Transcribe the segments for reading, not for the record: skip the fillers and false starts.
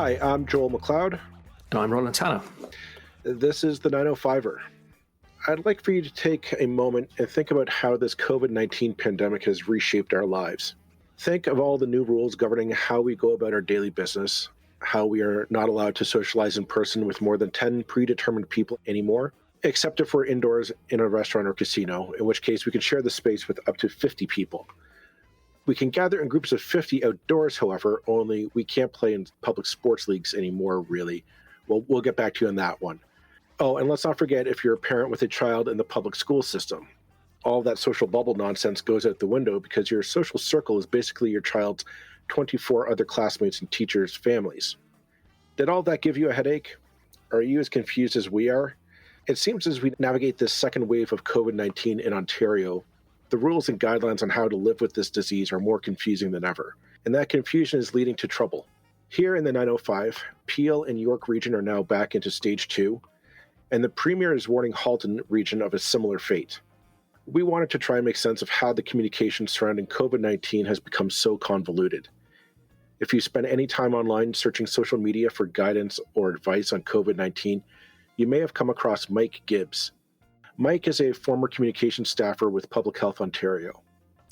Hi, I'm Joel McLeod. I'm Roland Tanner. This is the 905er. I'd like for you to take a moment and think about how this COVID-19 pandemic has reshaped our lives. Think of all the new rules governing how we go about our daily business, how we are not allowed to socialize in person with more than 10 predetermined people anymore, except if we're indoors in a restaurant or casino, in which case we can share the space with up to 50 people. We can gather in groups of 50 outdoors, however, only we can't play in public sports leagues anymore, really. Well, we'll get back to you on that one. Oh, and let's not forget if you're a parent with a child in the public school system. All that social bubble nonsense goes out the window because your social circle is basically your child's 24 other classmates and teachers' families. Did all that give you a headache? Are you as confused as we are? It seems as we navigate this second wave of COVID-19 in Ontario, the rules and guidelines on how to live with this disease are more confusing than ever, and that confusion is leading to trouble. Here in the 905, Peel and York region are now back into stage 2, and the Premier is warning Halton region of a similar fate. We wanted to try and make sense of how the communication surrounding COVID-19 has become so convoluted. If you spend any time online searching social media for guidance or advice on COVID-19, you may have come across Mike Gibbs. Mike is a former communications staffer with Public Health Ontario.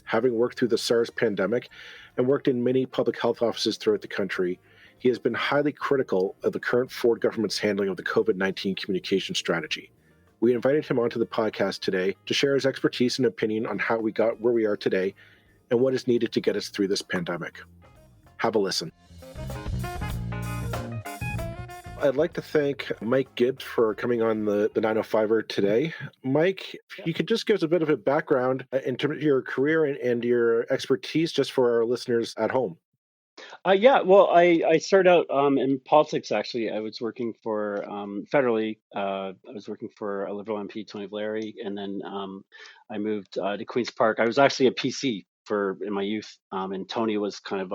Having worked through the SARS pandemic and worked in many public health offices throughout the country, he has been highly critical of the current Ford government's handling of the COVID-19 communication strategy. We invited him onto the podcast today to share his expertise and opinion on how we got where we are today and what is needed to get us through this pandemic. Have a listen. I'd like to thank Mike Gibbs for coming on the 905er today. Mike, if you could just give us a bit of a background in terms of your career and your expertise just for our listeners at home. I started out in politics, actually. I was working for federally. I was working for a Liberal MP, Tony Vlary, and then I moved to Queen's Park. I was actually a PC in my youth, and Tony was kind of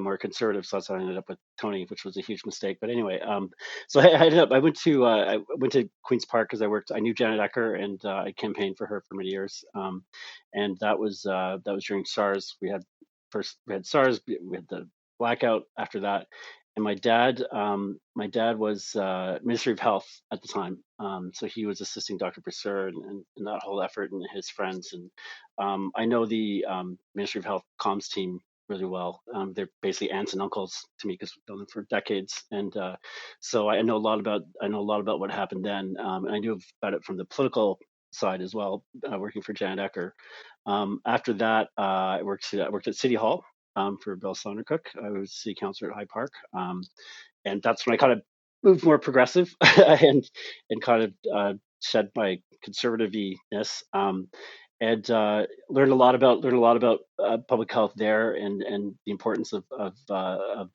more conservative, so that's how I ended up with Tony, which was a huge mistake. But anyway, so I went to Queen's Park because I knew Janet Ecker, and I campaigned for her for many years, and that was during SARS. We had SARS, we had the blackout after that, and my dad was Ministry of Health at the time, so he was assisting Dr. Brasseur and that whole effort, and his friends, and I know the Ministry of Health comms team really well. They're basically aunts and uncles to me because we've known them for decades, and so I know a lot about what happened then, and I knew about it from the political side as well, working for Janet Ecker. After that, I worked at City Hall for Bill Sondercook. I was city councillor at High Park, and that's when I kind of moved more progressive and kind of shed my conservative-ness. And learned a lot about public health there, and the importance of the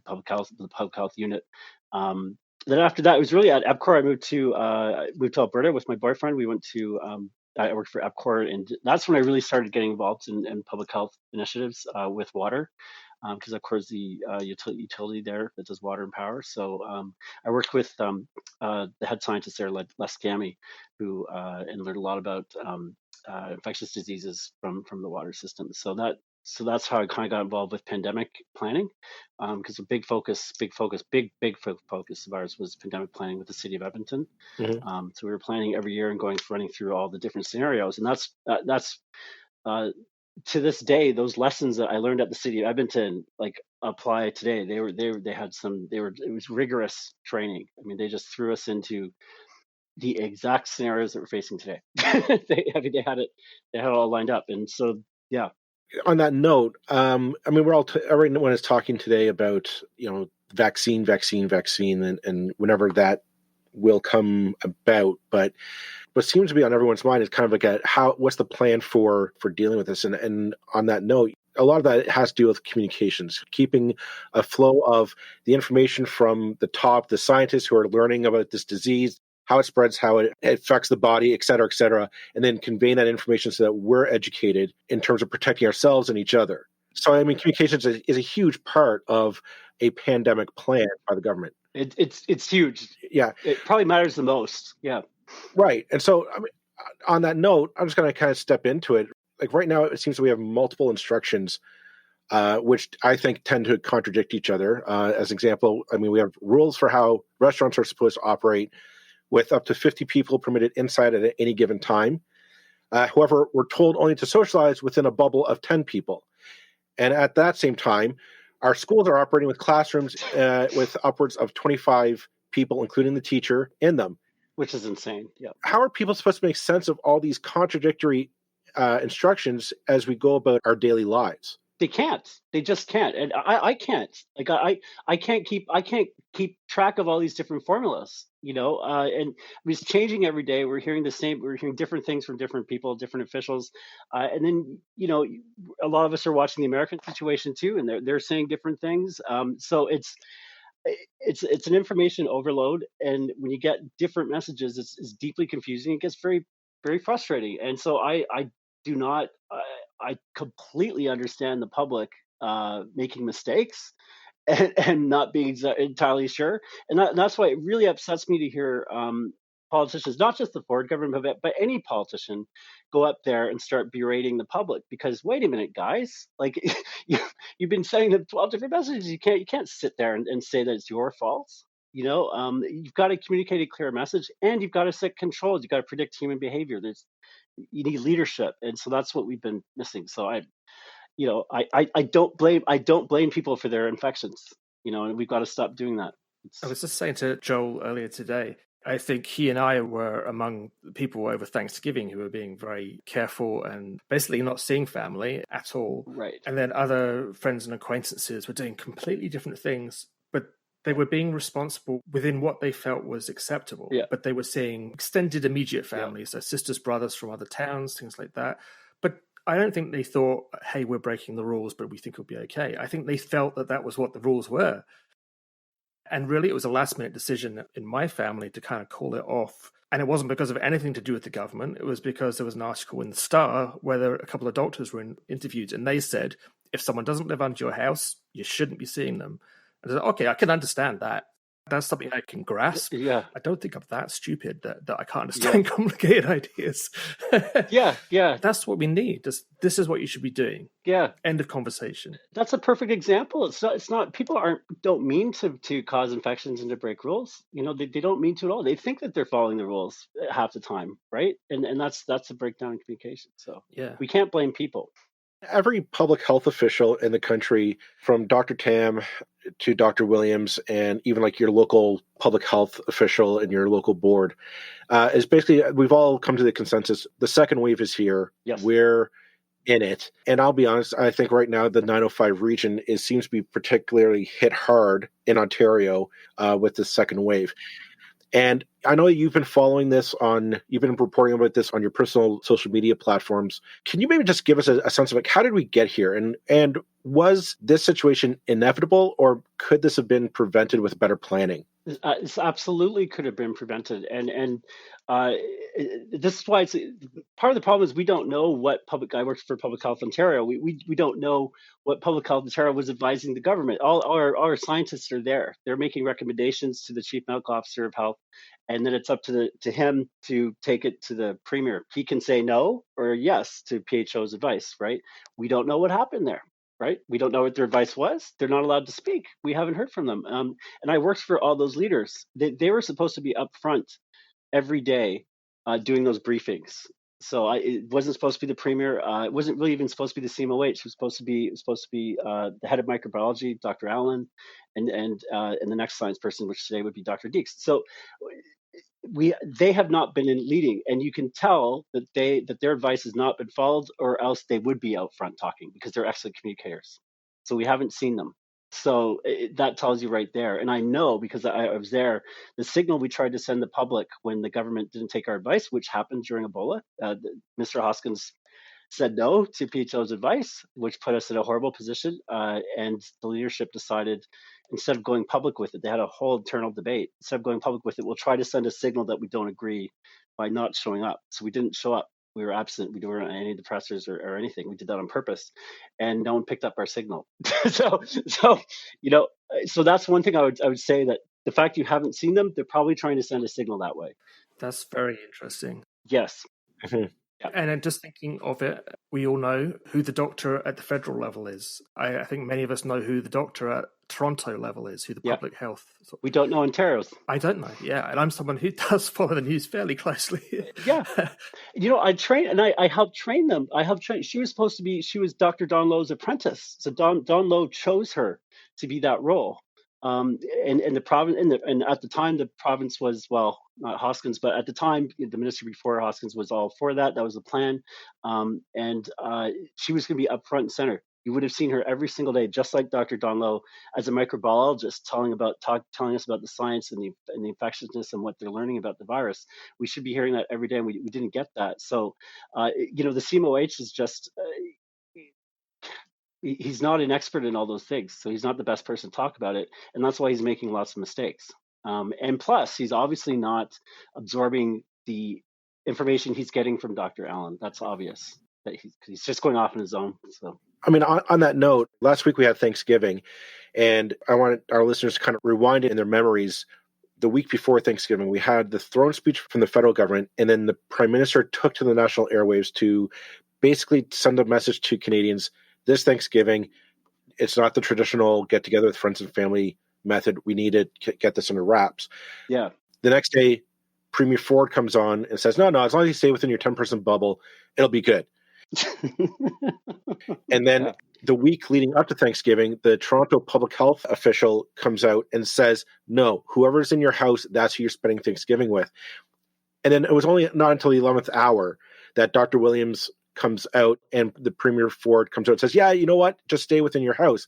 public health unit. Then after that, it was really at EPCOR. I moved to Alberta with my boyfriend. We went to I worked for EPCOR, and that's when I really started getting involved in public health initiatives with water, because EPCOR is the utility there that does water and power. So I worked with the head scientist there, Les Gammy, who and learned a lot about infectious diseases from the water system. So that's how I kind of got involved with pandemic planning, because a big focus of ours was pandemic planning with the city of Edmonton. Mm-hmm. So we were planning every year and running through all the different scenarios, and that's to this day, those lessons that I learned at the city of Edmonton apply today. It was rigorous training. I mean, they just threw us into the exact scenarios that we're facing today. They had it all lined up, and so yeah. On that note, everyone is talking today about vaccine, and whenever that will come about. But what seems to be on everyone's mind is kind of what's the plan for dealing with this? And on that note, a lot of that has to do with communications, keeping a flow of the information from the top, the scientists who are learning about this disease, how it spreads, how it affects the body, et cetera, and then conveying that information so that we're educated in terms of protecting ourselves and each other. So, I mean, communications is a huge part of a pandemic plan by the government. It's huge. Yeah. It probably matters the most. Yeah. Right. And so, I mean, on that note, I'm just going to kind of step into it. Like right now, it seems that we have multiple instructions which I think tend to contradict each other. As an example, I mean, we have rules for how restaurants are supposed to operate with up to 50 people permitted inside at any given time. However, we're told only to socialize within a bubble of 10 people. And at that same time, our schools are operating with classrooms with upwards of 25 people, including the teacher, in them. Which is insane. Yeah. How are people supposed to make sense of all these contradictory instructions as we go about our daily lives? They can't. They just can't. And I can't. Like I can't keep track of all these different formulas, and it's changing every day. We're hearing different things from different people, different officials. And then, a lot of us are watching the American situation too, and they're saying different things. So it's an information overload. And when you get different messages, it's deeply confusing. It gets very, very frustrating. And so I do not, I completely understand the public making mistakes and not being entirely sure. And that's why it really upsets me to hear politicians, not just the Ford government, but any politician, go up there and start berating the public. Because wait a minute, guys, like you've been sending them 12 different messages. You can't sit there and say that it's your fault. You've got to communicate a clear message, and you've got to set controls. You've got to predict human behavior. You need leadership, and so that's what we've been missing. So I don't blame people for their infections, and we've got to stop doing that. I was just saying to Joel earlier today, I think he and I were among the people over Thanksgiving who were being very careful and basically not seeing family at all. Right. And then other friends and acquaintances were doing completely different things, but they were being responsible within what they felt was acceptable. Yeah. But they were seeing extended immediate families, so sisters, brothers from other towns, things like that. But I don't think they thought, hey, we're breaking the rules, but we think it'll be okay. I think they felt that was what the rules were. And really, it was a last-minute decision in my family to kind of call it off. And it wasn't because of anything to do with the government. It was because there was an article in the Star where a couple of doctors were interviewed, and they said, if someone doesn't live under your house, you shouldn't be seeing them. And I said, okay, I can understand that. That's something I can grasp. Yeah. I don't think I'm that stupid that I can't understand complicated ideas. Yeah. That's what we need. This is what you should be doing. Yeah. End of conversation. That's a perfect example. It's not people don't mean to cause infections and to break rules. They don't mean to at all. They think that they're following the rules half the time, right? And that's a breakdown in communication. So we can't blame people. Every public health official in the country, from Dr. Tam to Dr. Williams, and even like your local public health official and your local board, is basically, we've all come to the consensus, the second wave is here. Yes. We're in it. And I'll be honest, I think right now the 905 region seems to be particularly hit hard in Ontario with the second wave. And I know you've been following this you've been reporting about this on your personal social media platforms. Can you maybe just give us a sense of like, how did we get here? And was this situation inevitable, or could this have been prevented with better planning? This absolutely could have been prevented. And this is why part of the problem is we don't know what I worked for Public Health Ontario. We don't know what Public Health Ontario was advising the government. All our scientists are there. They're making recommendations to the Chief Medical Officer of Health, and then it's up to him to take it to the Premier. He can say no or yes to PHO's advice, right? We don't know what happened there. Right? We don't know what their advice was. They're not allowed to speak. We haven't heard from them. And I worked for all those leaders. They were supposed to be up front every day doing those briefings. So it wasn't supposed to be the Premier. It wasn't really even supposed to be the CMOH. It was supposed to be the head of microbiology, Dr. Allen, and the next science person, which today would be Dr. Deeks. So they have not been in leading, and you can tell that their advice has not been followed, or else they would be out front talking, because they're excellent communicators. So we haven't seen them. So that tells you right there. And I know, because I was there, the signal we tried to send the public when the government didn't take our advice, which happened during Ebola, Mr. Hoskins said no to PHO's advice, which put us in a horrible position. And the leadership decided, instead of going public with it, they had a whole internal debate. Instead of going public with it, we'll try to send a signal that we don't agree by not showing up. So we didn't show up. We were absent. We weren't on any depressors or anything. We did that on purpose, and no one picked up our signal. So that's one thing I would say, that the fact you haven't seen them, they're probably trying to send a signal that way. That's very interesting. Yes. Mm-hmm. And then just thinking of it, we all know who the doctor at the federal level is. I think many of us know who the doctor at Toronto level is, who the public health. We don't know Ontario's. I don't know. Yeah. And I'm someone who does follow the news fairly closely. Yeah. I train and I helped train them. She was Dr. Don Lowe's apprentice. So Don Lowe chose her to be that role. And the province, and at the time, the province was, well, not Hoskins, but at the time, the minister before Hoskins was all for that. That was the plan. And she was going to be up front and center. You would have seen her every single day, just like Dr. Don Lowe, as a microbiologist, telling us about the science and the infectiousness and what they're learning about the virus. We should be hearing that every day, and we didn't get that. So, the CMOH is just. He's not an expert in all those things, so he's not the best person to talk about it, and that's why he's making lots of mistakes. And plus, he's obviously not absorbing the information he's getting from Dr. Allen. That's obvious that he's just going off on his own. So, I mean, on that note, last week we had Thanksgiving, and I wanted our listeners to kind of rewind it in their memories. The week before Thanksgiving, we had the throne speech from the federal government, and then the Prime Minister took to the national airwaves to basically send a message to Canadians. This Thanksgiving, it's not the traditional get together with friends and family method. We need to get this under wraps. Yeah. The next day, Premier Ford comes on and says, no, as long as you stay within your 10-person bubble, it'll be good. And then the week leading up to Thanksgiving, the Toronto public health official comes out and says, no, whoever's in your house, that's who you're spending Thanksgiving with. And then it was only not until the 11th hour that Dr. Williams comes out and the Premier Ford comes out and says, yeah, you know what? Just stay within your house.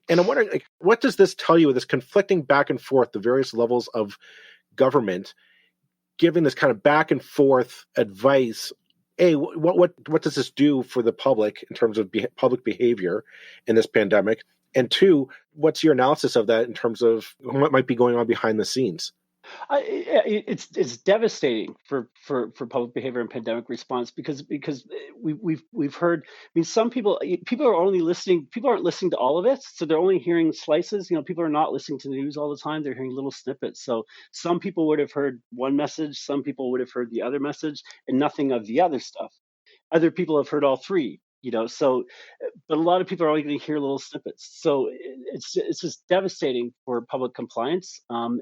And I'm wondering, what does this tell you with this conflicting back and forth, the various levels of government giving this kind of back and forth advice? A, what does this do for the public in terms of public behavior in this pandemic? And two, what's your analysis of that in terms of what might be going on behind the scenes? It's devastating for public behavior and pandemic response because we've heard. I mean, some people are only listening. People aren't listening to all of it, so they're only hearing slices. People are not listening to the news all the time. They're hearing little snippets. So some people would have heard one message, some people would have heard the other message, and nothing of the other stuff. Other people have heard all three. So, but a lot of people are only going to hear little snippets. So it's just devastating for public compliance. And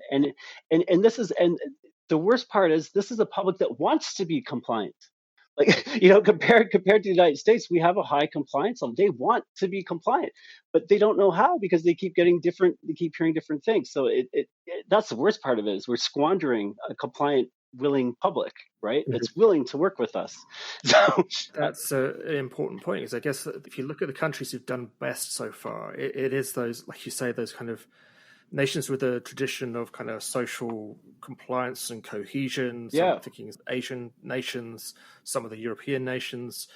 the worst part is this is a public that wants to be compliant. Like, compared to the United States, we have a high compliance level. They want to be compliant, but they don't know how because they keep hearing different things. So that's the worst part of it is we're squandering a compliant, willing public, right? That's willing to work with us. So that's an important point, because I guess if you look at the countries who've done best so far, it is those, like you say, those kind of nations with a tradition of kind of social compliance and cohesion. So I'm thinking Asian nations, some of the European nations,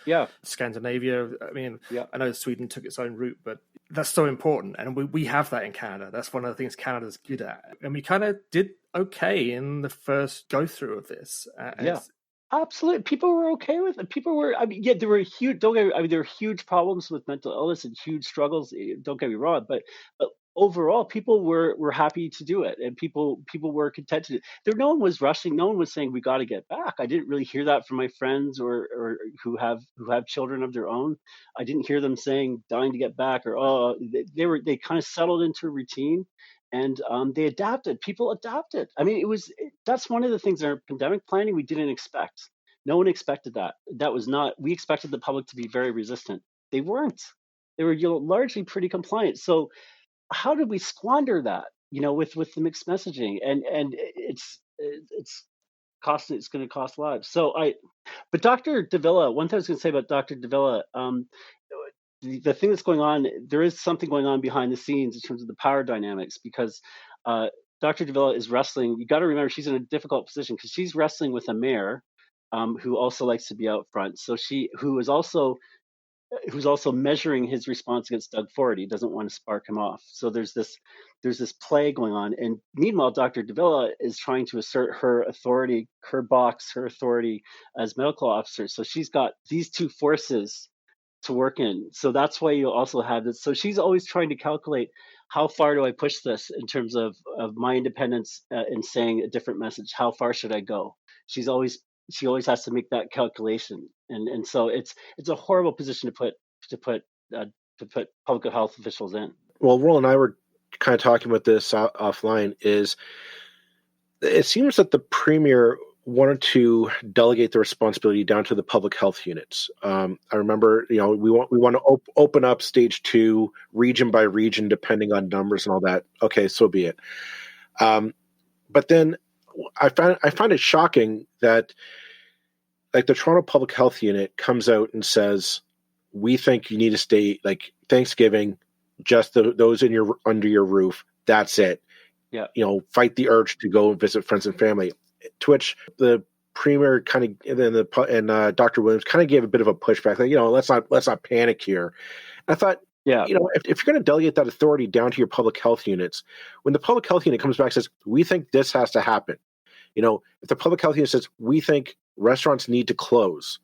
Scandinavia. I mean, I know Sweden took its own route, but that's so important. And we have that in Canada. That's one of the things Canada's good at. And we kind of did okay in the first go through of this. Absolutely. People were okay with it. There were huge, there were huge problems with mental illness and huge struggles. Don't get me wrong, but overall, people were happy to do it, and people were content to do it. No one was rushing. No one was saying we got to get back. I didn't really hear that from my friends or who have children of their own. I didn't hear them saying dying to get back or they kind of settled into a routine, and they adapted. People adapted. I mean, that's one of the things in our pandemic planning we didn't expect. No one expected that. We expected the public to be very resistant. They weren't. They were largely pretty compliant. So how did we squander that, with the mixed messaging? And it's going to cost lives. But Dr. Davila, one thing I was going to say about Dr. Davila, the thing that's going on, there is something going on behind the scenes in terms of the power dynamics, because Dr. Davila is wrestling. You got to remember, she's in a difficult position because she's wrestling with a mayor who also likes to be out front. So who's also measuring his response against Doug Ford. He doesn't want to spark him off. So there's this play going on. And meanwhile, Dr. Davila is trying to assert her authority, her authority as medical officer. So she's got these two forces to work in. So that's why you also have this. So she's always trying to calculate, how far do I push this in terms of my independence in saying a different message? How far should I go? She's always she always has to make that calculation, and so it's a horrible position to put public health officials in. Well, Roland and I were kind of talking about this offline. Is it seems that the premier wanted to delegate the responsibility down to the public health units. I remember, we want to open up stage 2 region by region, depending on numbers and all that. Okay, so be it. But then I find it shocking that, like, the Toronto Public Health Unit comes out and says, we think you need to stay, like, Thanksgiving, just those under your roof. That's it. Yeah. Fight the urge to go and visit friends and family. To which the premier and Dr. Williams kind of gave a bit of a pushback, like, let's not panic here. And I thought, if you're going to delegate that authority down to your public health units, when the public health unit comes back and says, we think this has to happen, if the public health unit says, we think restaurants need to close,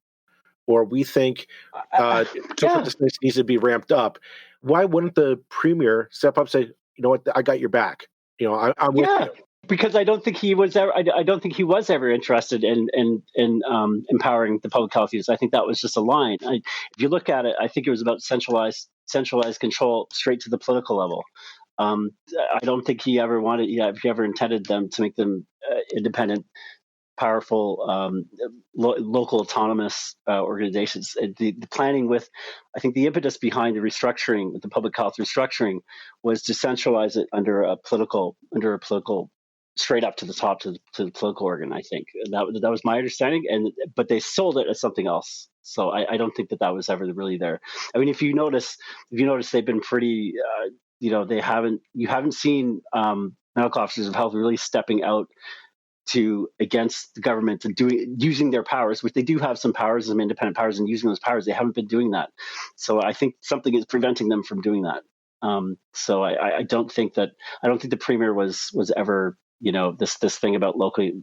or we think social distancing needs to be ramped up, why wouldn't the premier step up and say, you know what, I got your back. I'm with you. Because I don't think he was ever. I don't think he was ever interested in empowering the public health units. I think that was just a line. If you look at it, I think it was about centralized control straight to the political level. I don't think he ever wanted. If he ever intended them to make them independent, powerful, local autonomous organizations. The planning with, I think, the impetus behind the restructuring, the public health restructuring, was to centralize it under a political, straight up to the top, to the political organ. I think that was my understanding, but they sold it as something else. So I don't think that was ever really there. I mean, if you notice, they've been pretty. You haven't seen medical officers of health really stepping out against the government and using their powers, which they do have some powers, some independent powers, and using those powers. They haven't been doing that. So I think something is preventing them from doing that. So I don't think the premier was ever, this thing about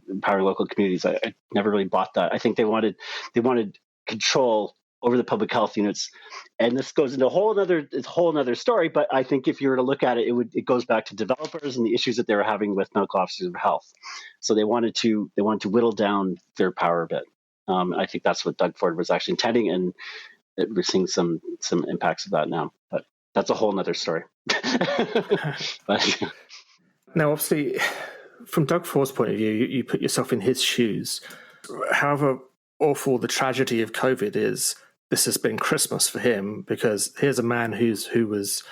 empowering local communities. I never really bought that. I think they wanted control over the public health units, and this goes into a whole other story. But I think if you were to look at it, it goes back to developers and the issues that they were having with medical officers of health. So they wanted to whittle down their power a bit. I think that's what Doug Ford was actually intending, and we're seeing some impacts of that now. But that's a whole other story. But, now, obviously, from Doug Ford's point of view, you put yourself in his shoes. However awful the tragedy of COVID is, this has been Christmas for him, because here's a man who was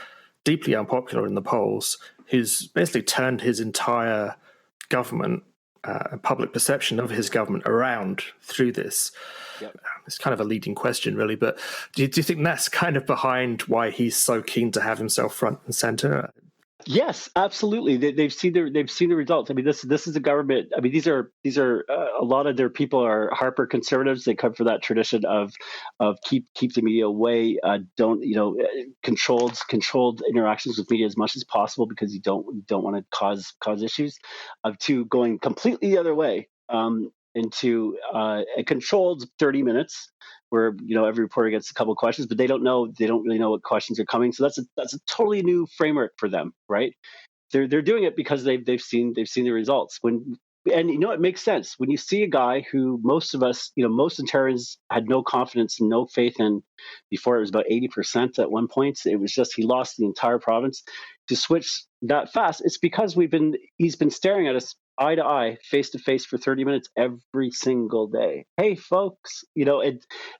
deeply unpopular in the polls, who's basically turned his entire government, public perception of his government around through this. Yep. It's kind of a leading question, really, but do you think that's kind of behind why he's so keen to have himself front and center? Yes, absolutely. They've seen the results. I mean, this is a government. I mean, these are a lot of their people are Harper conservatives. They come from that tradition of keep the media away. Controlled interactions with media as much as possible, because you don't want to cause issues. To going completely the other way, into a controlled 30 minutes where every reporter gets a couple of questions, but they don't really know what questions are coming. So that's a totally new framework for them, right? They're doing it because they've seen the results. It makes sense when you see a guy who most of us, most Ontarians had no confidence and no faith in before. It was about 80% at one point. It was just he lost the entire province. To switch that fast, it's because he's been staring at us eye to eye, face to face for 30 minutes every single day. Hey, folks,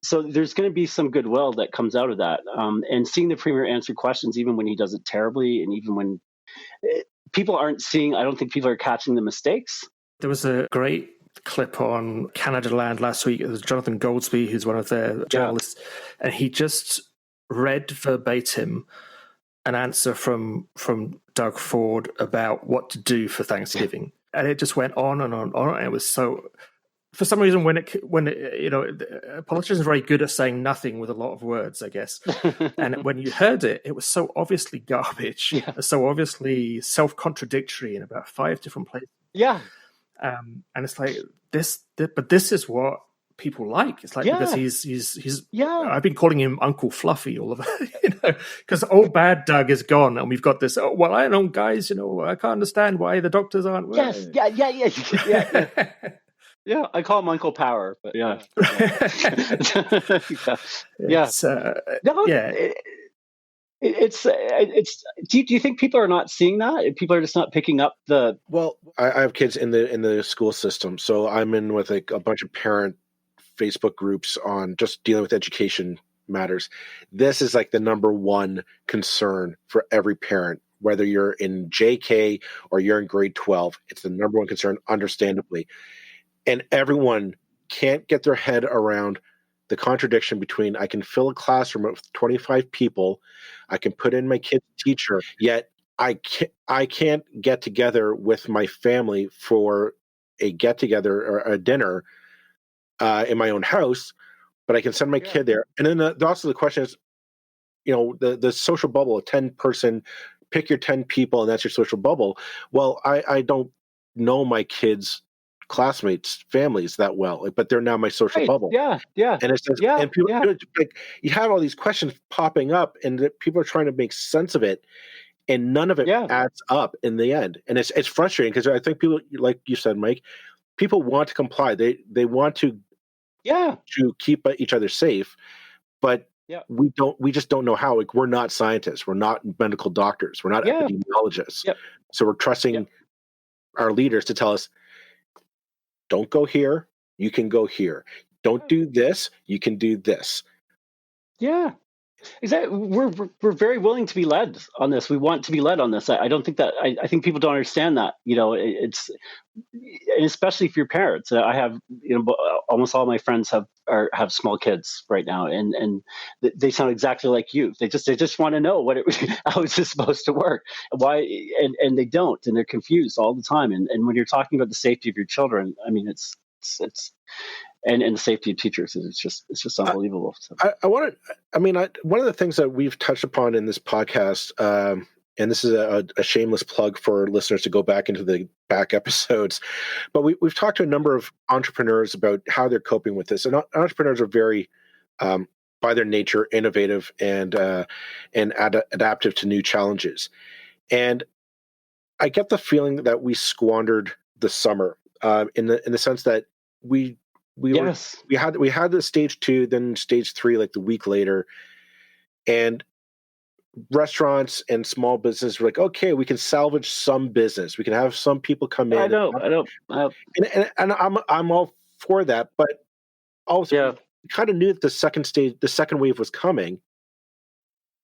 so there's going to be some goodwill that comes out of that. And seeing the premier answer questions, even when he does it terribly, and even when people aren't seeing, I don't think people are catching the mistakes. There was a great clip on Canada Land last week. It was Jonathan Goldsby, who's one of their journalists, and he just read verbatim an answer from Doug Ford about what to do for Thanksgiving. And it just went on and on and on. And it was so, for some reason, when politicians are very good at saying nothing with a lot of words, I guess. And when you heard it, it was so obviously garbage, so obviously self-contradictory in about 5 different places. Yeah. And it's like but this is what people like. It's like, because he's I've been calling him Uncle Fluffy all of it, because old bad Doug is gone, and we've got this. Oh, well, I don't, guys. I can't understand why the doctors aren't. Yes, yeah. Yeah, I call him Uncle Power, but yeah. Yeah. It's, No, yeah. it's. Do you think people are not seeing that? People are just not picking up the. Well, I have kids in the school system, so I'm in with like a bunch of parent Facebook groups on just dealing with education matters. This is like the number one concern for every parent, whether you're in JK or you're in grade 12. It's the number one concern, understandably. And everyone can't get their head around the contradiction between I can fill a classroom with 25 people, I can put in my kid's teacher, yet I can't get together with my family for a get together or a dinner in my own house, but I can send my kid there. And then also the question is, the social bubble, a 10-person, pick your 10 people and that's your social bubble. Well, I don't know my kids' classmates' families that well, but they're now my social bubble. Yeah. And it's just, and people, like, you have all these questions popping up, and people are trying to make sense of it, and none of it adds up in the end. And it's frustrating because I think people, like you said, Mike, people want to comply. They want to keep each other safe, but we just don't know how. Like, we're not scientists, we're not medical doctors, we're not epidemiologists. So we're trusting our leaders to tell us, don't go here, you can go here. Don't do this, you can do this. Yeah. Exactly. We're very willing to be led on this. We want to be led on this. I don't think that I think people don't understand that. It's, and especially if you're parents. I have almost all my friends have small kids right now, and they sound exactly like you. They just want to know how it's supposed to work, why, and they don't, and they're confused all the time. And when you're talking about the safety of your children, I mean, it's and the safety of teachers, it's just unbelievable. So. One of the things that we've touched upon in this podcast, and this is a shameless plug for listeners to go back into the back episodes, but we've talked to a number of entrepreneurs about how they're coping with this. And entrepreneurs are very, by their nature, innovative and adaptive to new challenges. And I get the feeling that we squandered the summer in the sense that we had the stage 2, then stage 3, like the week later, and restaurants and small business were like, okay, we can salvage some business, we can have some people come in. I know. And I'm all for that, but also we kind of knew that the second wave was coming.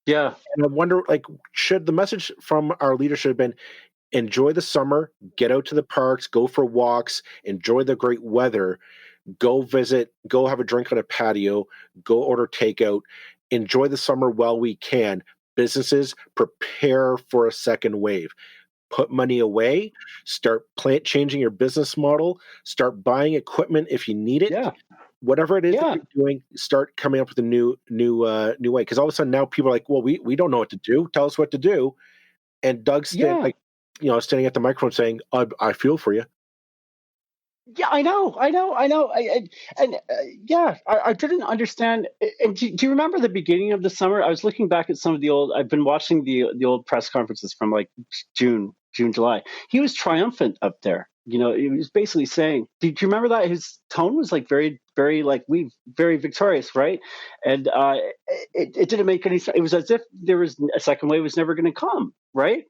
Yeah, and I wonder, like, should the message from our leadership have been, enjoy the summer, get out to the parks, go for walks, enjoy the great weather. Go visit, go have a drink on a patio, go order takeout, enjoy the summer while we can. Businesses, prepare for a second wave. Put money away, start changing your business model, start buying equipment if you need it. Yeah. Whatever it is that you're doing, start coming up with a new way. Because all of a sudden now people are like, well, we don't know what to do. Tell us what to do. And Doug's standing at the microphone saying, I feel for you. Yeah, I know. I didn't understand. And do you remember the beginning of the summer? I was looking back at some of I've been watching the old press conferences from like June, July. He was triumphant up there. He was basically saying, do you remember that? His tone was like very, very, like, very victorious, right? And it didn't make any sense. It was as if there was a second wave was never going to come, right?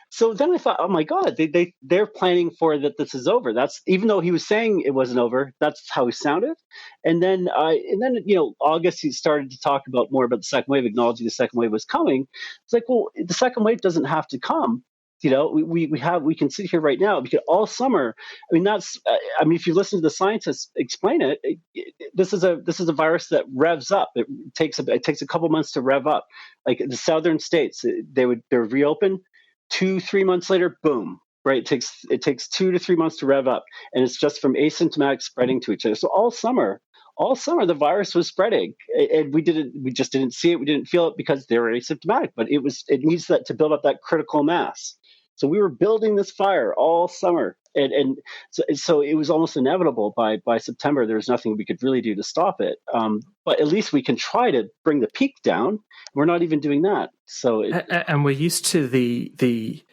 So then I thought, oh my God, they're planning for that. This is over. That's, even though he was saying it wasn't over, that's how he sounded. And then August, he started to talk more about the second wave, acknowledging the second wave was coming. It's like, well, the second wave doesn't have to come. We can sit here right now because all summer. I mean, if you listen to the scientists explain it, this is a virus that revs up. It takes a couple months to rev up. Like the southern states, they're reopen. 2-3 months later, boom. Right, it takes 2 to 3 months to rev up, and it's just from asymptomatic spreading to each other. So all summer, the virus was spreading, and we just didn't see it. We didn't feel it because they were asymptomatic. But it needs that to build up that critical mass. So we were building this fire all summer, and so it was almost inevitable. By September, there was nothing we could really do to stop it. But at least we can try to bring the peak down. We're not even doing that. So and we're used to the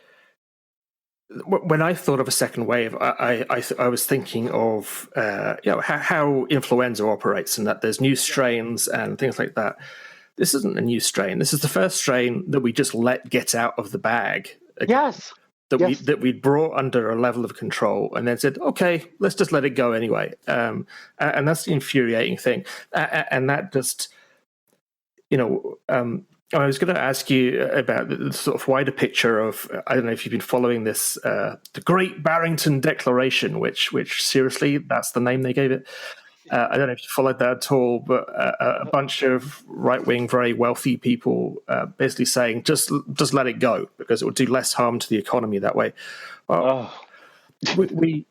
when I thought of a second wave, I was thinking of how influenza operates, and that there's new strains and things like that. This isn't a new strain. This is the first strain that we just let get out of the bag. Yes. That we brought under a level of control, and then said, "Okay, let's just let it go anyway." And that's the infuriating thing. And that just, I was going to ask you about the sort of wider picture of, I don't know if you've been following this, the Great Barrington Declaration, which seriously, that's the name they gave it. I don't know if you followed that at all, but a bunch of right-wing, very wealthy people basically saying, just let it go because it would do less harm to the economy that way. Well, we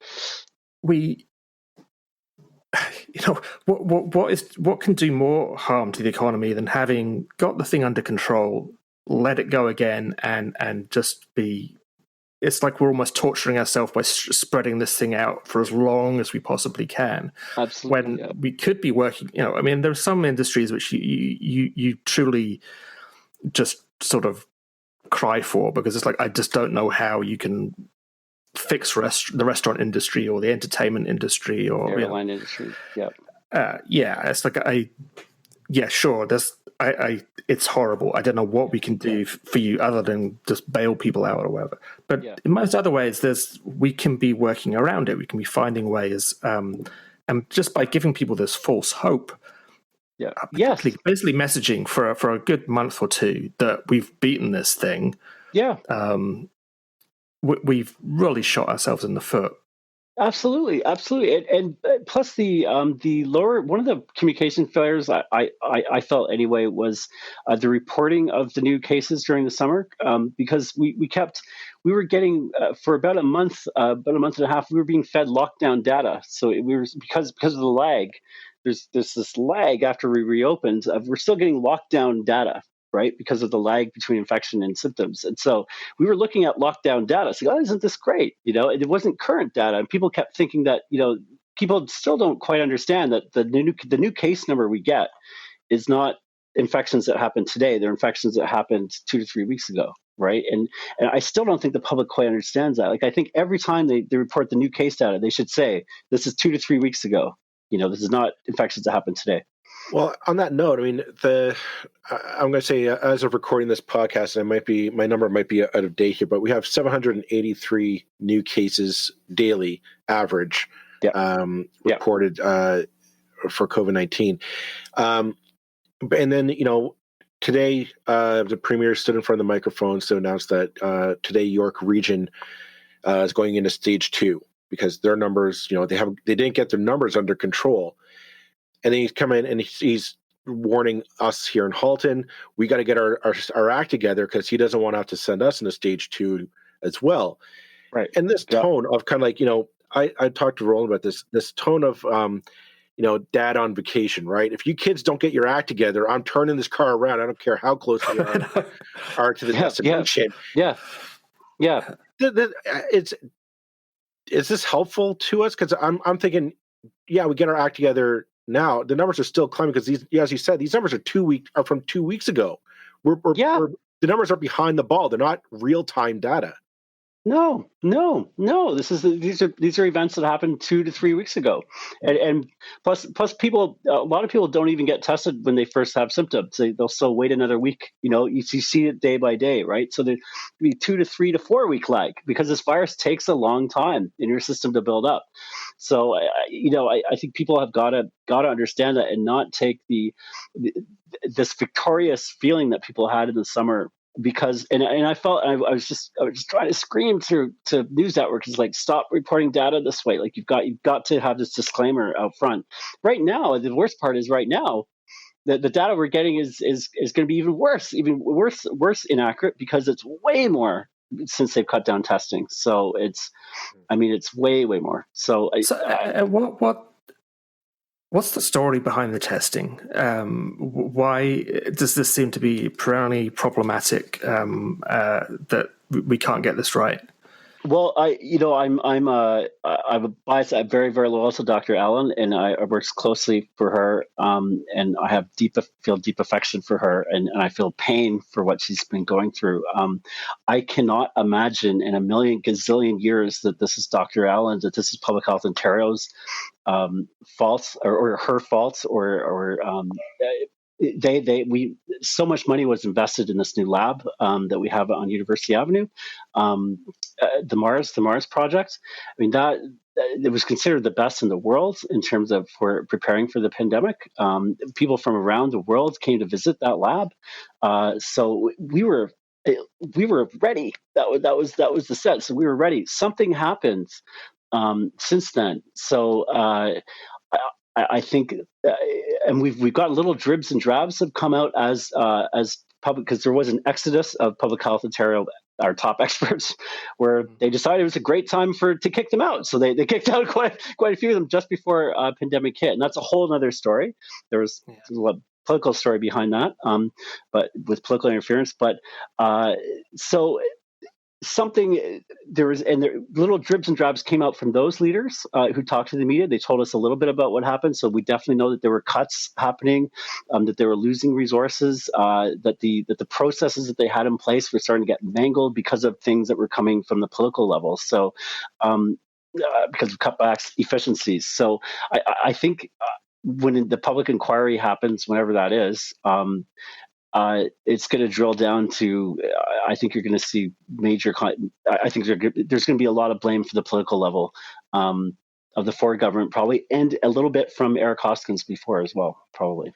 what can do more harm to the economy than having got the thing under control, let it go again, and just be. It's like we're almost torturing ourselves by spreading this thing out for as long as we possibly can. Absolutely. When we could be working, I mean, there are some industries which you truly just sort of cry for, because it's like, I just don't know how you can fix the restaurant industry or the entertainment industry or the airline industry. It's like sure. It's horrible. I don't know what we can do for you other than just bail people out or whatever. But in most other ways, we can be working around it. We can be finding ways, and just by giving people this false hope. Basically messaging for a good month or two that we've beaten this thing. We've really shot ourselves in the foot. Absolutely, and plus the lower, one of the communication failures I felt anyway was the reporting of the new cases during the summer, because we were getting for about a month and a half, we were being fed lockdown data. So we were, because of the lag. There's this lag after we reopened. We're still getting lockdown data, right? Because of the lag between infection and symptoms. And so we were looking at lockdown data, saying, "Oh, isn't this great?" And it wasn't current data. And people kept thinking that, people still don't quite understand that the new case number we get is not infections that happened today. They're infections that happened 2 to 3 weeks ago, right? And I still don't think the public quite understands that. Like, I think every time they report the new case data, they should say, this is 2 to 3 weeks ago. This is not infections that happened today. Well, on that note, I mean, I'm going to say, as of recording this podcast, my number might be out of date here, but we have 783 new cases daily average reported for COVID-19. And then, today the premier stood in front of the microphones to announce that today York Region is going into stage 2 because their numbers, they didn't get their numbers under control. And then he's come in and he's warning us here in Halton, we got to get our act together because he doesn't want to have to send us into stage 2 as well. Right. And this tone of kind of like, I talked to Roland about this tone of, dad on vacation, right? If you kids don't get your act together, I'm turning this car around. I don't care how close we are to the destination. Yeah. Is this helpful to us? Because I'm thinking, we get our act together now. The numbers are still climbing because these, as you said, these numbers are from 2 weeks ago. The numbers are behind the ball. They're not real time data. No. These are events that happened 2 to 3 weeks ago, and plus people. A lot of people don't even get tested when they first have symptoms. They'll still wait another week. You see it day by day, right? So there'd be 2 to 3 to 4 week lag because this virus takes a long time in your system to build up. So I think people have got to understand that and not take this victorious feeling that people had in the summer. Because I felt I was just trying to scream to news networks, it's like, stop reporting data this way. Like, you've got to have this disclaimer out front. Right now, the worst part is right now the data we're getting is going to be even worse inaccurate because it's way more since they've cut down testing. So it's way more. So what's the story behind the testing? Why does this seem to be perennially problematic that we can't get this right? Well, I'm biased. I'm very, very loyal to Dr. Allen, and I work closely for her. And I have feel deep affection for her, and I feel pain for what she's been going through. I cannot imagine in a million gazillion years that this is Dr. Allen, that this is Public Health Ontario's faults or her faults, or we so much money was invested in this new lab that we have on University Avenue, the Mars project. I mean, that it was considered the best in the world in terms of for preparing for the pandemic. People from around the world came to visit that lab, so we were ready. That was the set. So we were ready. Something happened since then. So I think, and we've got little dribs and drabs have come out as public, because there was an exodus of Public Health Ontario, our top experts, where they decided it was a great time to kick them out. So they kicked out quite a few of them just before pandemic hit, and that's a whole other story. There was a political story behind that, but with political interference. But so. Little dribs and drabs came out from those leaders who talked to the media. They told us a little bit about what happened. So we definitely know that there were cuts happening, that they were losing resources, that the processes that they had in place were starting to get mangled because of things that were coming from the political level. So because of cutbacks, efficiencies. So I think when the public inquiry happens, whenever that is, it's going to drill down to. I think you're going to see major. I think there's going to be a lot of blame for the political level of the Ford government, probably, and a little bit from Eric Hoskins before as well, probably.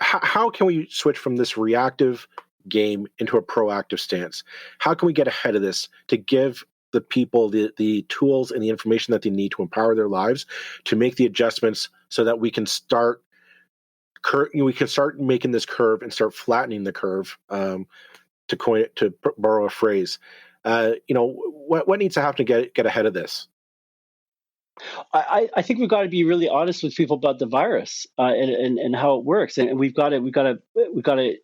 How can we switch from this reactive game into a proactive stance? How can we get ahead of this to give the people the tools and the information that they need to empower their lives, to make the adjustments so that we can start making this curve and start flattening the curve, to borrow a phrase. What needs to happen to get ahead of this? I think we've got to be really honest with people about the virus and how it works, and we've got to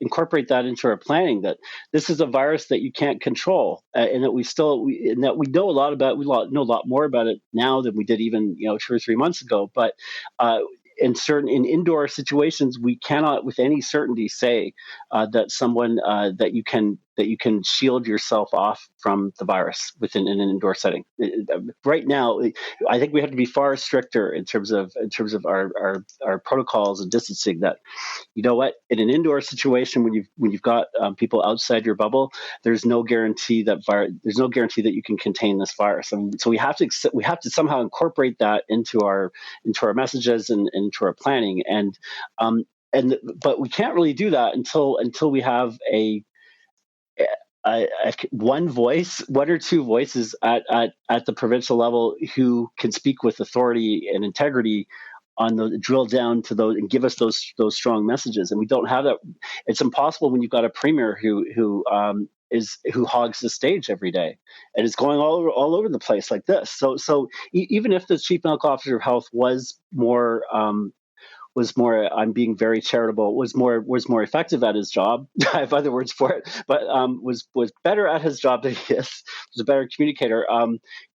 incorporate that into our planning. That this is a virus that you can't control, and that we know a lot about. We know a lot more about it now than we did even 2 or 3 months ago. But in indoor situations, we cannot with any certainty say that someone that you can shield yourself off from the virus within an indoor setting. Right now, I think we have to be far stricter in terms of our protocols and distancing. That, you know what, in an indoor situation, when you've got people outside your bubble, there's no guarantee that you can contain this virus. And so we have to somehow incorporate that into our messages and into our planning. But we can't really do that until we have one or two voices at the provincial level who can speak with authority and integrity on the drill down to those and give us those strong messages. And we don't have that. It's impossible when you've got a premier who hogs the stage every day and is going all over the place like this. So even if the chief medical officer of health was more, I'm being very charitable, was more effective at his job. I have other words for it, but was better at his job than he is. Was a better communicator.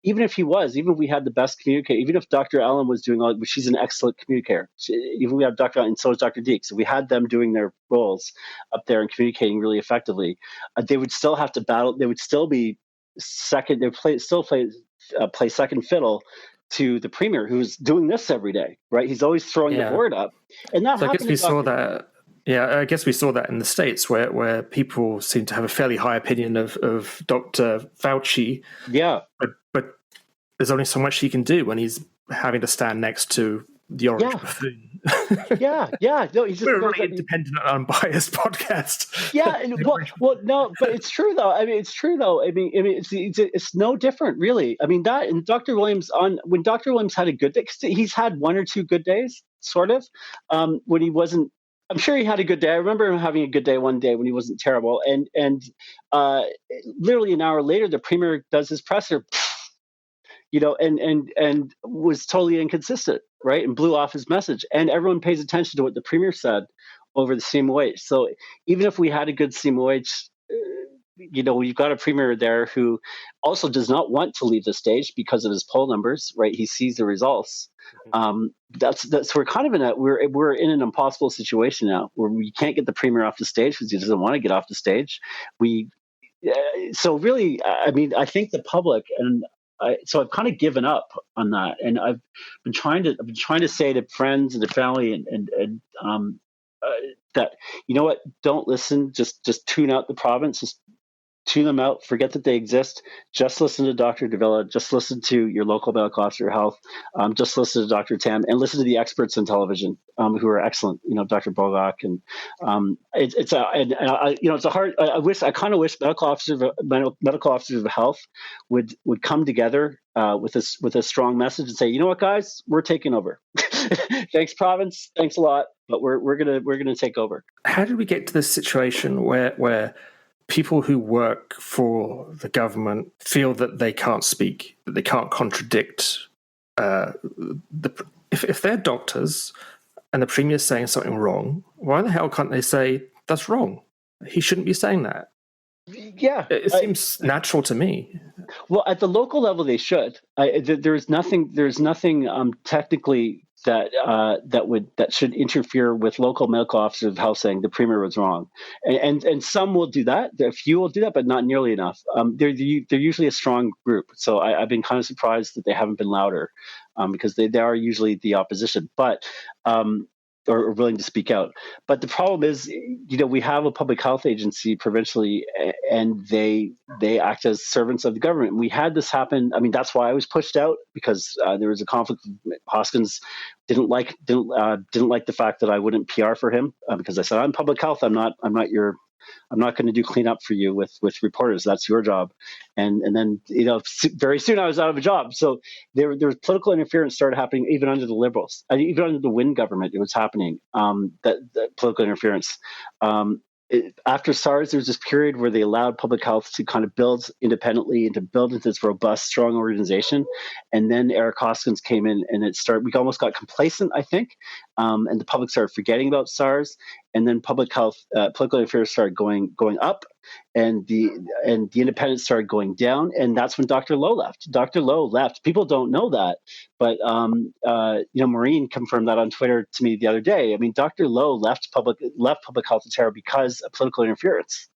Even if we had the best communicator, even if Dr. Allen was doing all, she's an excellent communicator. Even we have Dr. Allen, and so is Dr. Deeks. So we had them doing their roles up there and communicating really effectively. They would still have to battle. They would still be second. They play second fiddle to the premier, who's doing this every day, right? He's always throwing the board up, and that. So I guess we saw that. Yeah, I guess we saw that in the States, where people seem to have a fairly high opinion of Dr. Fauci. Yeah, but there's only so much he can do when he's having to stand next to the orange buffoon. Yeah. No, he's just we're a really independent and unbiased podcast. Yeah, and no, but it's true though. I mean, it's no different, really. I mean, that and Dr. Williams when Dr. Williams had a good day, he's had one or two good days, sort of. When he wasn't, I'm sure he had a good day. I remember him having a good day one day when he wasn't terrible, and literally an hour later, the premier does his presser. And was totally inconsistent, right? And blew off his message. And everyone pays attention to what the premier said over the CMOH. So even if we had a good CMOH, we've got a premier there who also does not want to leave the stage because of his poll numbers, right? He sees the results. That's we're kind of we're in an impossible situation now where we can't get the premier off the stage because he doesn't want to get off the stage. So really, I mean, I think the public so I've kind of given up on that, and I've been trying to say to friends and to family and that, you know what, don't listen, just tune out the province, just tune them out, forget that they exist, just listen to Dr. Davila, just listen to your local medical officer of health, just listen to Dr. Tam, and listen to the experts on television who are excellent, Dr. Bogak, and it's a hard, I kind of wish medical officers of health would come together with a strong message and say, you know what, guys, we're taking over. Thanks, province, thanks a lot, but we're gonna take over. How did we get to this situation where people who work for the government feel that they can't speak, that they can't contradict if they're doctors and the premier is saying something wrong, why the hell can't they say that's wrong? He shouldn't be saying that. Yeah, it seems natural to me. Well, at the local level, they should. There's nothing technically that should interfere with local medical officers of health saying the premier was wrong, and some will do that. A few will do that, but not nearly enough. They're usually a strong group, so I've been kind of surprised that they haven't been louder, because they are usually the opposition, but or willing to speak out. But the problem is, we have a public health agency provincially, and they act as servants of the government. We had this happen. I mean, that's why I was pushed out, because there was a conflict. Hoskins didn't like the fact that I wouldn't PR for him, because I said, I'm public health. I'm not going to do cleanup for you with reporters. That's your job. And then, very soon I was out of a job. So there was political interference started happening even under the Liberals, even under the Wynne government. It was happening, that political interference. After SARS, there was this period where they allowed public health to kind of build independently and to build into this robust, strong organization. And then Eric Hoskins came in, and we almost got complacent, I think. And the public started forgetting about SARS. And then public health, political interference started going up, and the independents started going down. And that's when Dr. Lowe left. Dr. Lowe left. People don't know that, but Maureen confirmed that on Twitter to me the other day. I mean, Dr. Lowe left public health Ontario because of political interference.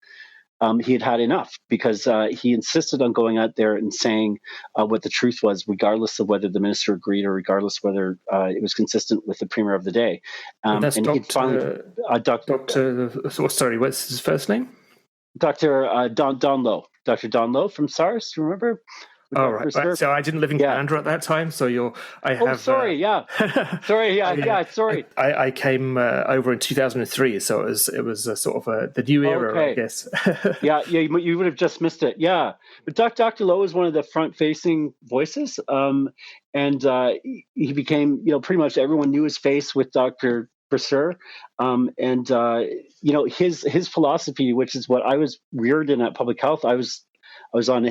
He had enough, because he insisted on going out there and saying what the truth was, regardless of whether the minister agreed or regardless whether it was consistent with the premier of the day. That's and sorry, what's his first name? Dr. Don Lowe. Dr. Don Lowe from SARS. Do you remember? Oh, right. So I didn't live in Canada at that time. So sorry. I came over in 2003. So it was a sort of the new era, okay. I guess. yeah. You would have just missed it. Yeah. But Dr. Lowe was one of the front-facing voices. And he became, pretty much everyone knew his face with Dr. Brasseur. His philosophy, which is what I was reared in at public health, I was on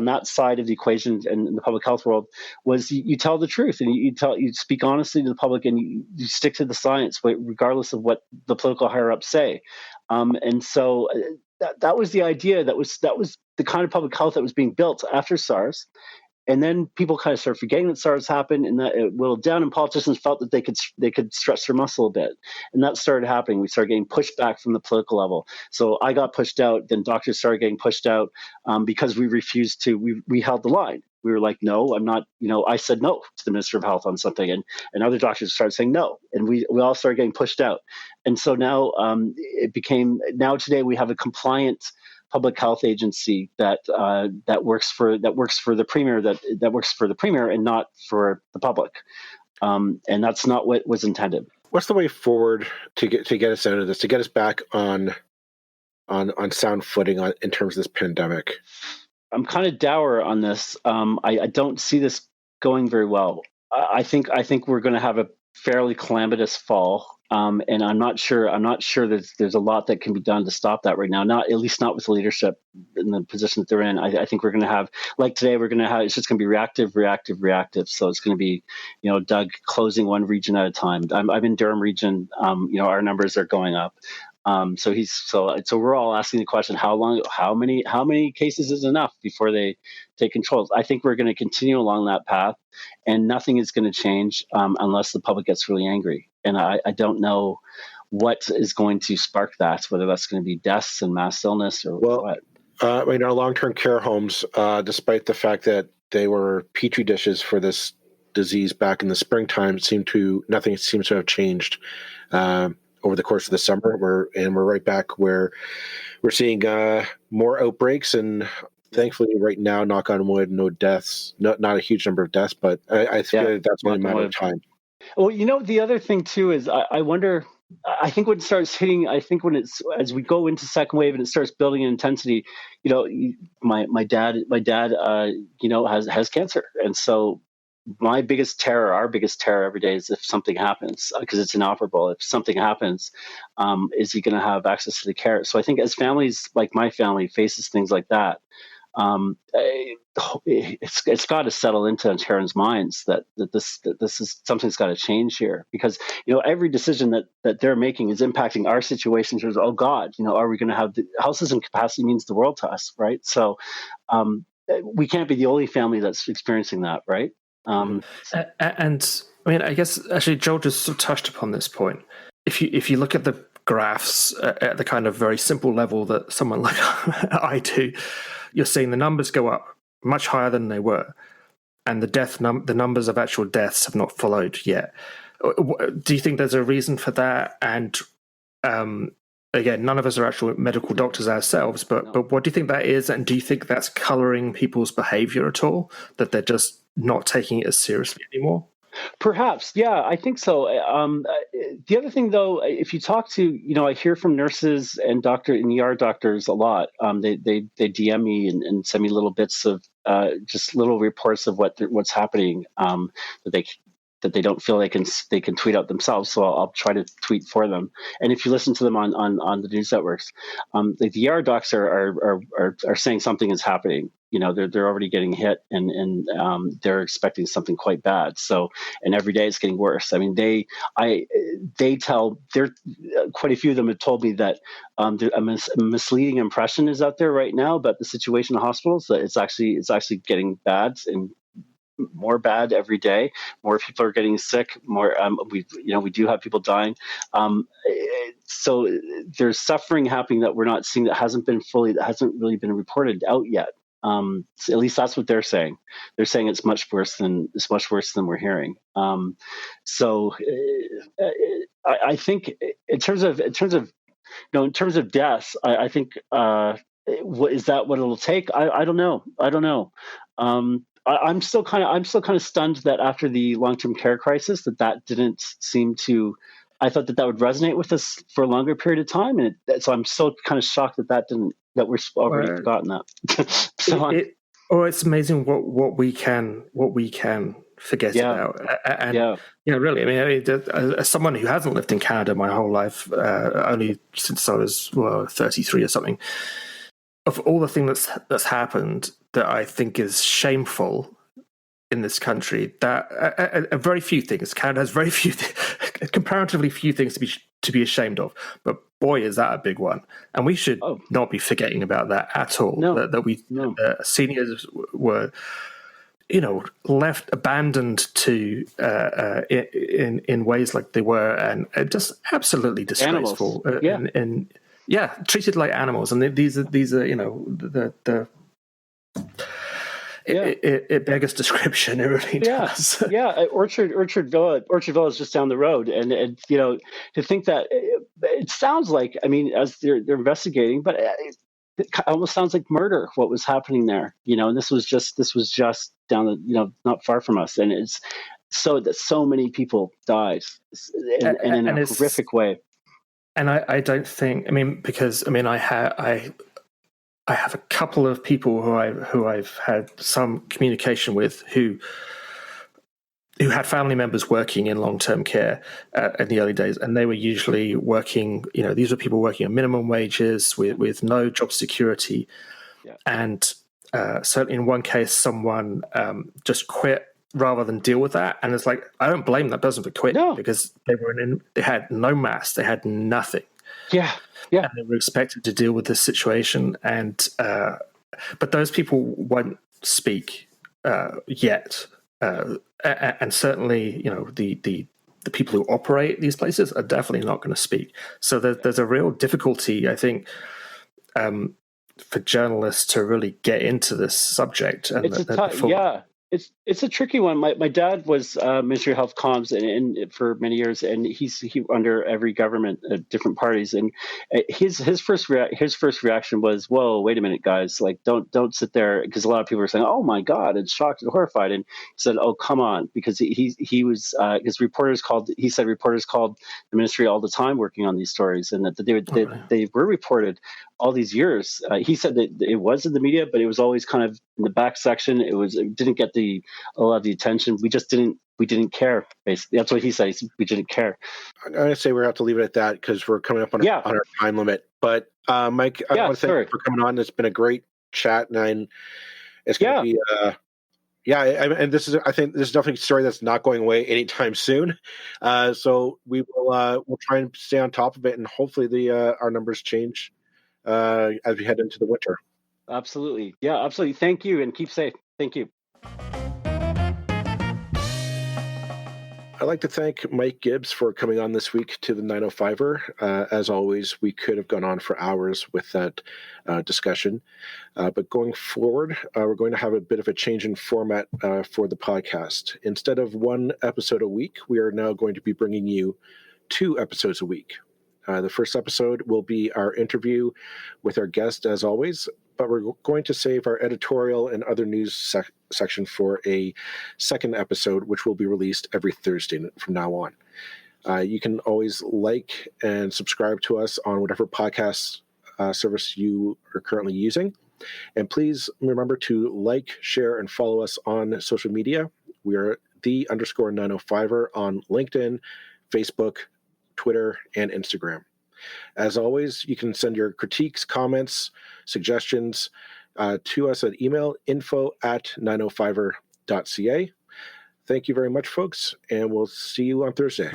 that side of the equation in the public health world, was you tell the truth, and you speak honestly to the public, and you stick to the science, regardless of what the political higher ups say. And so that was the idea. That was the kind of public health that was being built after SARS. And then people kind of started forgetting that SARS happened, and that it whittled down, and politicians felt that they could stretch their muscle a bit. And that started happening. We started getting pushed back from the political level. So I got pushed out, then doctors started getting pushed out because we refused to, we held the line. We were like, no, I'm not, I said no to the Minister of Health on something, and other doctors started saying no. And we all started getting pushed out. And so now today we have a compliant public health agency that works for the premier, that works for the premier and not for the public, and that's not what was intended. What's the way forward to get us out of this, to get us back on sound footing in terms of this pandemic? I'm kind of dour on this. I don't see this going very well. I think we're going to have a fairly calamitous fall. And I'm not sure that there's a lot that can be done to stop that right now. At least not with the leadership in the position that they're in. I think we're going to have, like today, it's just going to be reactive. So it's going to be, Doug closing one region at a time. I'm in Durham region. Our numbers are going up. So we're all asking the question: how many cases is enough before they take control? I think we're going to continue along that path, and nothing is going to change unless the public gets really angry. And I don't know what is going to spark that, whether that's going to be deaths and mass illness or what. Our long-term care homes, despite the fact that they were petri dishes for this disease back in the springtime, nothing seems to have changed over the course of the summer. We're right back where we're seeing more outbreaks, and thankfully right now, knock on wood, no deaths, not a huge number of deaths, but I feel that's only a matter of time. Well, the other thing too is I wonder. I think when it starts hitting, as we go into second wave and it starts building in intensity, my dad, has cancer, and so our biggest terror every day is if something happens, because it's inoperable. If something happens, is he going to have access to the care? So I think as families like my family faces things like that, it's got to settle into Ontarioans' minds that this is something's got to change here, because every decision that they're making is impacting our situation. In terms of, oh God, are we going to have the houses in capacity means the world to us, right? So we can't be the only family that's experiencing that, right? And I mean, I guess actually Joel just sort of touched upon this point. If you look at the graphs at the kind of very simple level that someone like I do, you're seeing the numbers go up much higher than they were, and the numbers of actual deaths have not followed yet. Do you think there's a reason for that? And again, none of us are actual medical doctors ourselves, but what do you think that is? And do you think that's coloring people's behavior at all, that they're just not taking it as seriously anymore? Perhaps, yeah, I think so. The other thing, though, if you talk to, I hear from nurses and ER doctors a lot. They DM me and send me little bits of just little reports of what's happening that they don't feel they can tweet out themselves. So I'll try to tweet for them. And if you listen to them on the news networks, the ER docs are saying something is happening. They're already getting hit, and they're expecting something quite bad. So, and every day it's getting worse. I mean, quite a few of them have told me that a misleading impression is out there right now about the situation in hospitals. That it's actually getting bad and more bad every day. More people are getting sick. More, we do have people dying. So there's suffering happening that we're not seeing, that hasn't really been reported out yet. So at least that's what they're saying. They're saying it's much worse than we're hearing. So I think in terms of deaths, I think is that what it'll take? I don't know. I'm still kind of stunned that after the long-term care crisis that didn't seem to. I thought that would resonate with us for a longer period of time, and so I'm still kind of shocked that didn't. That we're already forgotten that. It's amazing what we can forget about. And really, I mean, as someone who hasn't lived in Canada my whole life, only since I was 33 or something, of all the things that's happened that I think is shameful in this country, that very few things. Canada has very few, comparatively few things to be ashamed of. But boy, is that a big one, and we should not be forgetting about that at all. No, that seniors were, left abandoned to in ways like they were, and just absolutely disgraceful. And treated like animals. And these are the. It beggars description. It really does. Orchard Villa is just down the road, and to think that it sounds like, I mean, as they're investigating, but it almost sounds like murder. What was happening there, and this was just down the not far from us, and it's so that so many people died in a horrific way. And I don't think, I mean, because I mean, I have a couple of people who I've had some communication with who had family members working in long-term care in the early days, and they were usually working. These were people working on minimum wages with no job security, and certainly in one case, someone just quit rather than deal with that. And it's like, I don't blame that person for quitting because they had no mass, they had nothing. Yeah. And they were expected to deal with this situation. But those people won't speak yet. And certainly, the people who operate these places are definitely not going to speak. So there's a real difficulty, I think, for journalists to really get into this subject. And It's a tricky one. My dad was Ministry of Health comms and for many years, and he under every government, different parties, and his first reaction was, "Whoa, wait a minute, guys! Like, don't sit there," because a lot of people were saying, "Oh my God," and shocked and horrified, and he said, "Oh, come on," because he was his reporters called. He said reporters called the ministry all the time working on these stories, and that they were reported all these years. He said that it was in the media, but it was always kind of in the back section. It didn't get a lot of the attention. We didn't care. Basically, that's what he says. We didn't care. I'm going to say we're going to have to leave it at that because we're coming up on our time limit. But Mike, I want to thank you for coming on. It's been a great chat, and it's going to be. And I think this is definitely a story that's not going away anytime soon. So we'll try and stay on top of it, and hopefully our numbers change as we head into the winter. Absolutely. Yeah, absolutely. Thank you, and keep safe. Thank you. I'd like to thank Mike Gibbs for coming on this week to the 905er. As always, we could have gone on for hours with that discussion. But going forward, we're going to have a bit of a change in format for the podcast. Instead of one episode a week, we are now going to be bringing you 2 episodes a week. The first episode will be our interview with our guest, as always, but we're going to save our editorial and other news section for a second episode, which will be released every Thursday from now on. You can always like and subscribe to us on whatever podcast service you are currently using. And please remember to like, share, and follow us on social media. We are _905er on LinkedIn, Facebook, Twitter, and Instagram. As always, you can send your critiques, comments, suggestions to us at email info@905er.ca. Thank you very much, folks, and we'll see you on Thursday.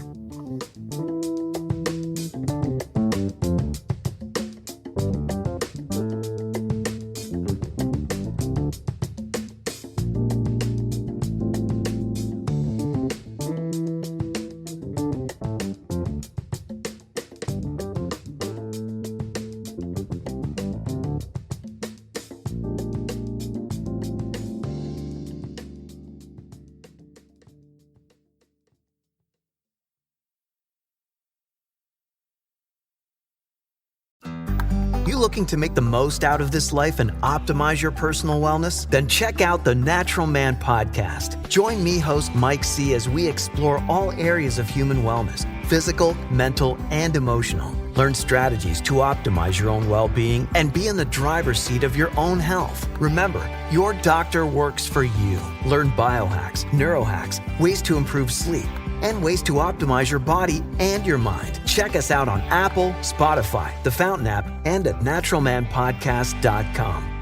You looking to make the most out of this life and optimize your personal wellness? Then check out the Natural Man Podcast. Join me, host Mike C., as we explore all areas of human wellness, physical, mental, and emotional. Learn strategies to optimize your own well-being and be in the driver's seat of your own health. Remember, your doctor works for you. Learn biohacks, neurohacks, ways to improve sleep, and ways to optimize your body and your mind. Check us out on Apple, Spotify, the Fountain app, and at naturalmanpodcast.com.